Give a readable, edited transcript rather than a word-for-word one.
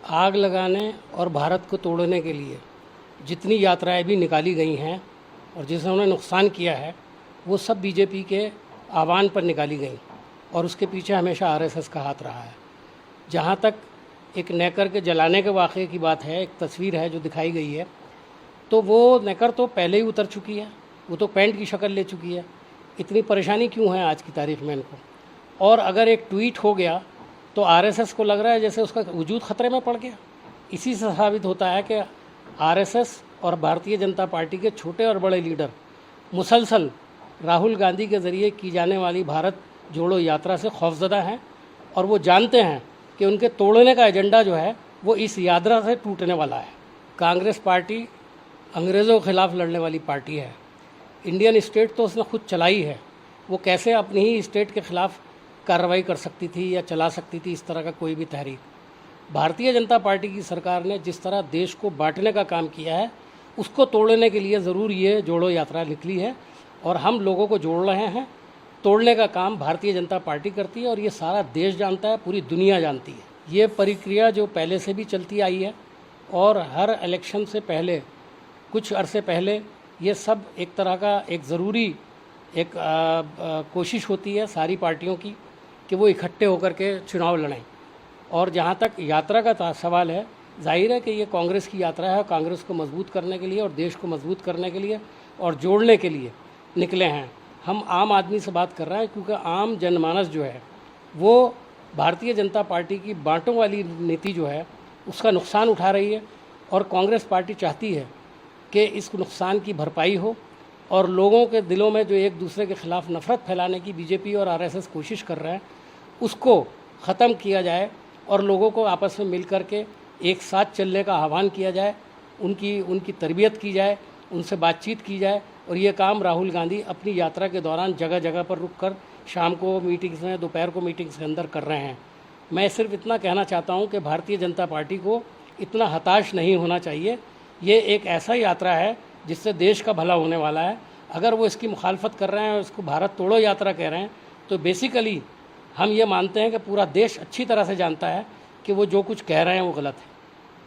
आग लगाने और भारत को तोड़ने के लिए जितनी यात्राएं भी निकाली गई हैं और जिन्होंने नुकसान किया है वो सब बीजेपी के आह्वान पर निकाली गई और उसके पीछे हमेशा आरएसएस का हाथ रहा है। जहाँ तक एक नेकर के जलाने के वाक़े की बात है, एक तस्वीर है जो दिखाई गई है, तो वो नेकर तो पहले ही उतर चुकी है, वो तो पेंट की शक्ल ले चुकी है। इतनी परेशानी क्यों है आज की तारीख में इनको? और अगर एक ट्वीट हो गया तो आरएसएस को लग रहा है जैसे उसका वजूद ख़तरे में पड़ गया। इसी से साबित होता है कि आरएसएस और भारतीय जनता पार्टी के छोटे और बड़े लीडर मुसलसल राहुल गांधी के ज़रिए की जाने वाली भारत जोड़ो यात्रा से खौफज़दा हैं और वो जानते हैं कि उनके तोड़ने का एजेंडा जो है वो इस यात्रा से टूटने वाला है। कांग्रेस पार्टी अंग्रेज़ों के ख़िलाफ़ लड़ने वाली पार्टी है। इंडियन स्टेट तो उसने खुद चलाई है, वो कैसे अपनी ही स्टेट के ख़िलाफ़ कार्रवाई कर सकती थी या चला सकती थी इस तरह का कोई भी तहरीक? भारतीय जनता पार्टी की सरकार ने जिस तरह देश को बांटने का काम किया है उसको तोड़ने के लिए ज़रूर ये जोड़ो यात्रा निकली है और हम लोगों को जोड़ रहे हैं। तोड़ने का काम भारतीय जनता पार्टी करती है और ये सारा देश जानता है, पूरी दुनिया जानती है। ये प्रक्रिया जो पहले से भी चलती आई है और हर इलेक्शन से पहले कुछ अरसे पहले ये सब एक तरह का एक ज़रूरी एक कोशिश होती है सारी पार्टियों की कि वो इकट्ठे होकर के चुनाव लड़ें। और जहाँ तक यात्रा का सवाल है, जाहिर है कि ये कांग्रेस की यात्रा है, कांग्रेस को मजबूत करने के लिए और देश को मजबूत करने के लिए और जोड़ने के लिए निकले हैं। हम आम आदमी से बात कर रहे हैं क्योंकि आम जनमानस जो है वो भारतीय जनता पार्टी की बांटों वाली नीति जो है उसका नुकसान उठा रही है और कांग्रेस पार्टी चाहती है कि इस नुकसान की भरपाई हो और लोगों के दिलों में जो एक दूसरे के ख़िलाफ़ नफ़रत फैलाने की बीजेपी और आरएसएस कोशिश कर रहे हैं उसको ख़त्म किया जाए और लोगों को आपस में मिल कर के एक साथ चलने का आह्वान किया जाए, उनकी तरबियत की जाए, उनसे बातचीत की जाए। और ये काम राहुल गांधी अपनी यात्रा के दौरान जगह जगह पर रुककर शाम को मीटिंग्स में, दोपहर को मीटिंग्स के अंदर कर रहे हैं। मैं सिर्फ इतना कहना चाहता हूँ कि भारतीय जनता पार्टी को इतना हताश नहीं होना चाहिए। ये एक ऐसा यात्रा है जिससे देश का भला होने वाला है। अगर वो इसकी मुखालफत कर रहे हैं और इसको भारत तोड़ो यात्रा कह रहे हैं तो बेसिकली हम ये मानते हैं कि पूरा देश अच्छी तरह से जानता है कि वो जो कुछ कह रहे हैं वो गलत है।